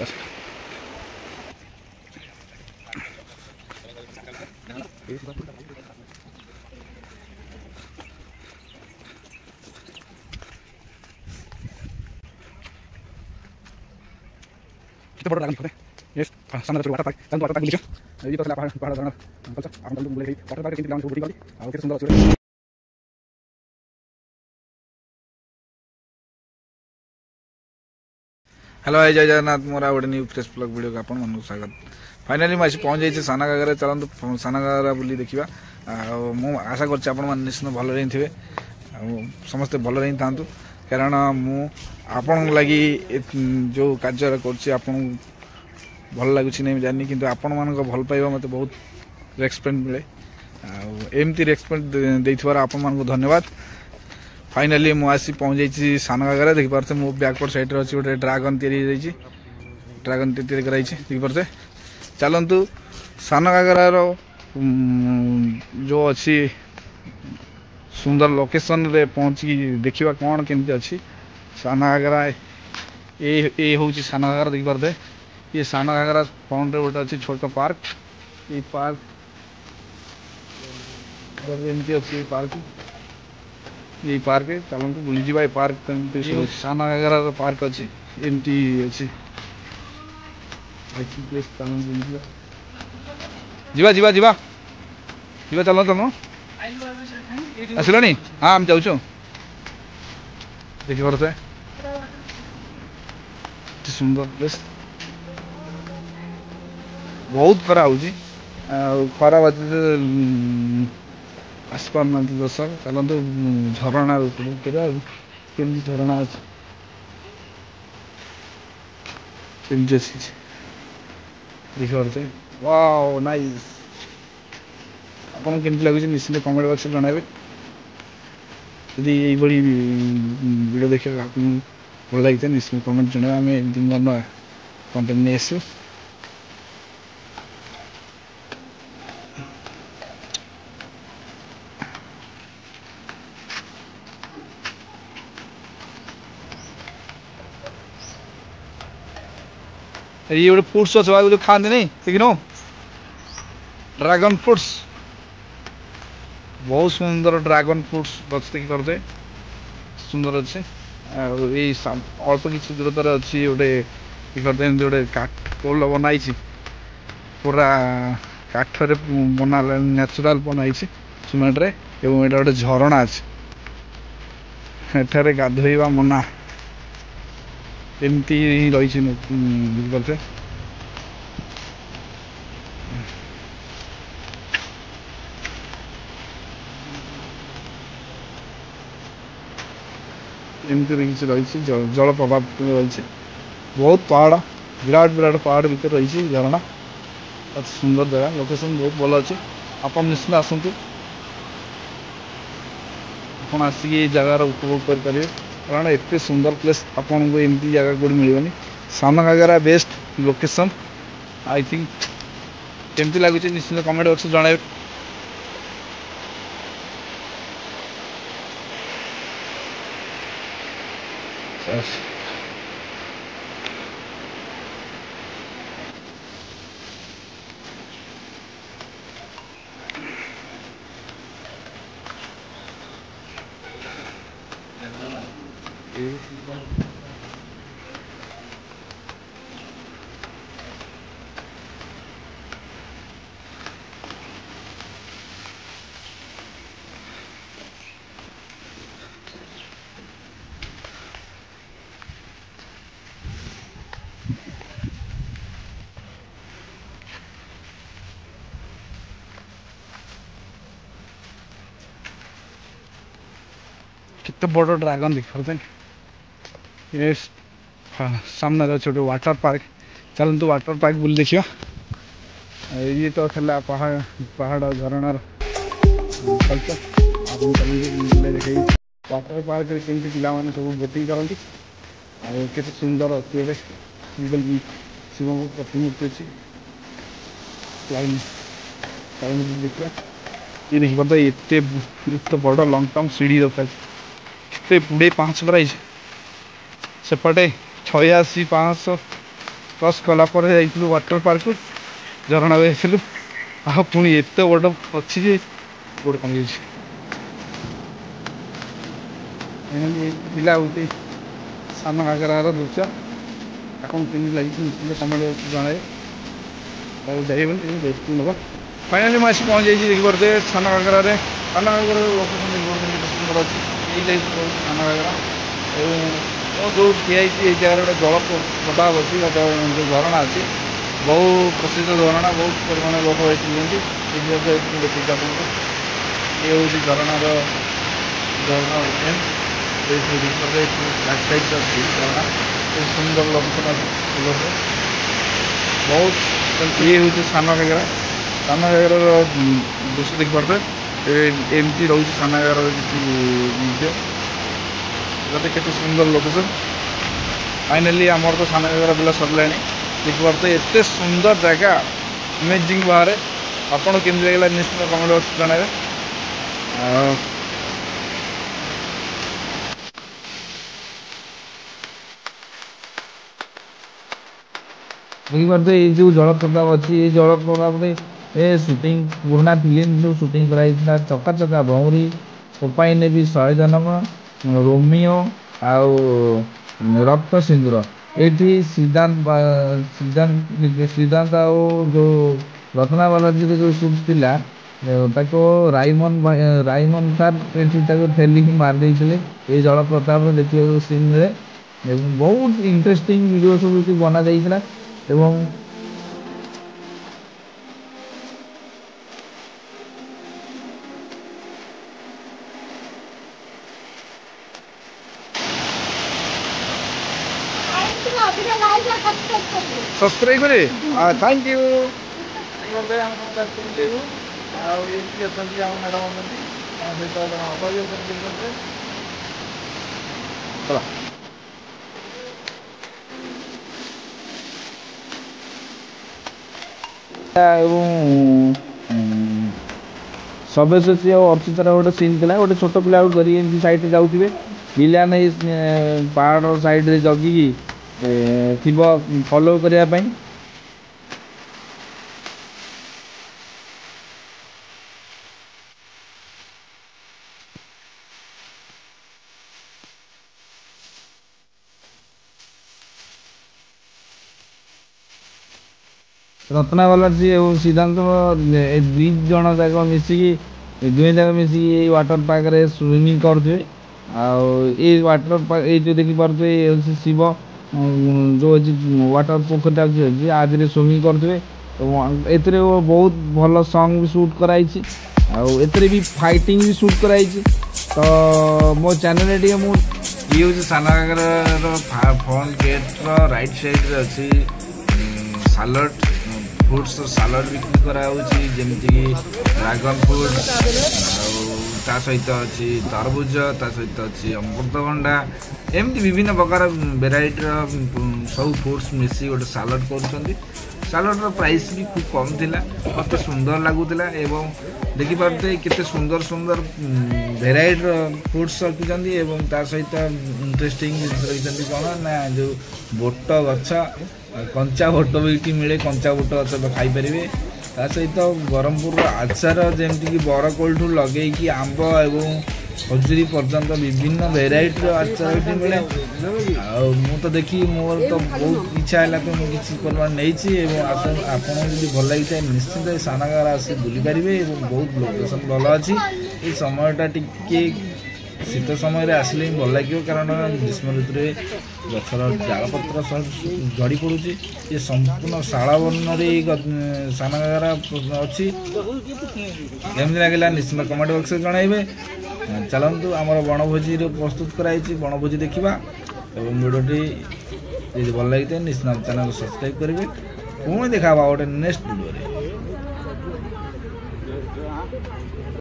कितने बड़ा ड्रैगन दिखते हैं ये सामने वाटर पार्क चल वाटर पार्क बुलियो ये तो पहाड़ पहाड़ झरना कल्चर आप चल बुले वाटर पार्क कितनी ग्राउंड बड़ी वाली और कितने सुंदर अच्छे हेलो जय जगन्नाथ मोर गोटे न्यू फ्रेश ब्लॉग वीडियो आपण मन स्वागत। फाइनाली मुझे पहुँच जाइए साना घागरा चलते साना घागरा बुली देखा मु आशा कर निश्चित भल रही थे समस्ते भल रही था कारण मु आपण लगी जो कार्य कर भल लगुच नहीं जानी कि आपण मान भल पाइबा मत बहुत रेस्पेक्ट मिले एमती रेस्पेक्ट देथिबार आपण मान धन्यवाद। फाइनाली मु आसी पहुँच जाइए साना घागरा देखी पारे मो बैकवर्ड साइड अच्छी गोटे ड्रागन ड्रागन कराई देखी पारे चलतु साना घागरार जो अच्छी सुंदर लोकेशन रे पहुँची देखा कौन केमती अच्छी साना घागरा ये हूँ साना घागरा देखी पारे ये साना घागरा फ्रंट रे गोटे अच्छी छोट पार्क ये पार्क एमती अच्छी पार्क ये पार्क चलते बुली जा पार्क साना घागरा पार्क अच्छी एमती अच्छी जीवा जीवा जीवा जीवा चलो चलो आसला हाँ आम जाऊँ देखी पारे सुंदर प्लेस बहुत खरा हो खरा बाजी आसपार दर्शक चलते झरणा कमी झरणा अच्छी देखिए वाओ नाइस आपन केमती लगुच निश्चित कमेंट बॉक्स में जनाबे यदि ये वीडियो देखिए भल लगी निश्चित कमेंट जनाबे आम एमती नूआ कंटेंट नहीं आसू ये गोटे फ्रुट्स अच्छे जो खाते नहीं देखिन ड्रैगन फ्रुट्स बहुत सुंदर ड्रैगन फ्रुट्स गछ देखी पारे सुंदर अच्छे अल्प किसी दूरतार अच्छी गोटे गोटे काठ बनाई पूरा काठरे बना नेचुराल बनाई सीमेंट रे एवं ये गोटे झरणा अच्छे एठारे गाधोइबा मना एमती रही बुझे एमती रही जल प्रभाव रही बहुत पहाड़ विराट विराट पहाड़ भर रही झरणा सुंदर जगह लोकेशन बहुत भल अच्छे आप निश्चित आसतु आप आसिक जगार उपभोग करेंगे कारण एत सुंदर प्लेस आपन को एमती जगह कौट मिलनी साना घागरा बेस्ट लोकेशन आई थिंक केमती लगुच निश्चित कमेंट बॉक्स में जन कितने बड़ ड्रैगन देख पारे ये सामने अच्छे गोटे वाटर पार्क चलते वाटर पार्क बुली देखा ये तो खेला पहाड़ पहाड़ झरणार कल्चर देखे वाटर पार्क केमती पे सब बोटिंग करती के सुंदर अच्छी गोटे शिव प्रतिमूर्ति अच्छी देखा ये देखी पारे एत बड़ लंग टर्म सीढ़ी दरकार के 500 प्राइज सेपटे 86 500 क्रॉस कलापर जाइलु वाटर पार्क झरणा जाइलु आ पुणी एत बड़ अच्छी जे गोड़ कमी पिला गोटे सान घागरार दृश्य आपन केମିତି ଲାଗିଛି ସମୟ ଜଣାଏ ଯାଇବନି ନେବା फाइनाली मैं आसी पहुँच जाइए देखिए सान घागरारे सान घागरार लोकेशन देखिए सुंदर अच्छी यही टाइप सान घागरा जो ठिया ये जगह गोटे जल प्रभाव अच्छी जो झरणा अच्छी बहु प्रसिद्ध झरणा बहुत परिमाण लोक देखिए आपको ये हूँ झरणार झरणा बैक साइड झरणा सुंदर लोकेशन बहुत ये हूँ सान घागरा दृश्य देखिए एमती रोच सान घागरार के सुंदर लोकेशन फाइनाली आमर तो सान घागरा बुला सरला देखिए एत सुंदर जगह अमेजिंग बाहर आपड़ केमी लगे निश्चित कमेंट बॉक्स जनावे देखिए ये जो जलप्रपात अच्छी ये जलप्रपात शूटिंग पुराना फिल्म जो शूटिंग कराई चका चका भौरी कोपाई ने भी 100 जनक रोमियो आउ रक्त सिंदूर ये सिद्धांत जो रत्ना बालाजी जो शूट थिला राइमन सार ठेली मारदे ये जलप्रपात देखिए सीन रे बहुत इंटरेस्टिंग वीडियो सब बना जाइए एवं सब्सक्राइब करे थैंक यू सब्यसाची और अर्चितार गोटे सीन था गोटे छोट पिला धरिए साइड जाऊे पिला नहीं पहाड़ साइड रे जगिकी थी फॉलो करने रत्ना बालाजी और सिद्धांत दुई जन जाक मिसिकी दुई जाक मिसिकी वाटर पार्क रे स्विमिंग करते वाटर पार्क ये जो देखी पारे ये शिव जो वाटर पोखर आज स्विमिंग करते बहुत भल सॉन्ग भी शूट कराई भी फाइटिंग भी शूट कराई तो मो चैनल ये हूँ सान घागरार फ्रंट गेट राइट साइड अच्छी सालड फ्रुट्स सालड बिक्री करामती ड्रागन फ्रुट ता सहित अच्छी तरबुज ता सहित अच्छी अमृतभंडा एमती विभिन्न प्रकार वेराइटी सब फ्रुट्स मिसी गोटे सालड कर सालडर प्राइस भी खूब कम थिला मत सुंदर लगुला एवं देखी पारे केते सुंदर सुंदर वेराइटी फ्रुट्स रखिंट एवं ता सहित इंटरेस्टिंग जिन रखिंट कौन ना जो बोट गछ कंचा बोट भी मिले कंचा बोट गछ खाईपर ता सहित ब्रह्मपुर आचार जमीक बरकोल ठू लगे आंब एवं खजुरी पर्यंत विभिन्न वेराइटी आचार ये मिले मु तो देखी मोर तो बहुत इच्छा है तो मुझे किसी परिमाण नहीं आपको भल लगी था निश्चित सान घागरा आसी बुली पारे बहुत लोकेशन भल अच्छी ये समयटा टी शीत समय आसिले भल लगे कारण ग्रीष्म ऋतु में गचर डालपत्र सब झड़ी पड़ू ये संपूर्ण शाला वर्ण सान घागरा अच्छी केमती लगे निश्चित कमेंट बॉक्स जनइबे चलतु आमर बनभोजी प्रस्तुत कराई बनभोजी देखा और भिडियोटी भल लगी निश्चित चैनल सब्सक्राइब करेंगे पुणी देखा गोटे नेक्स्ट वीडियो।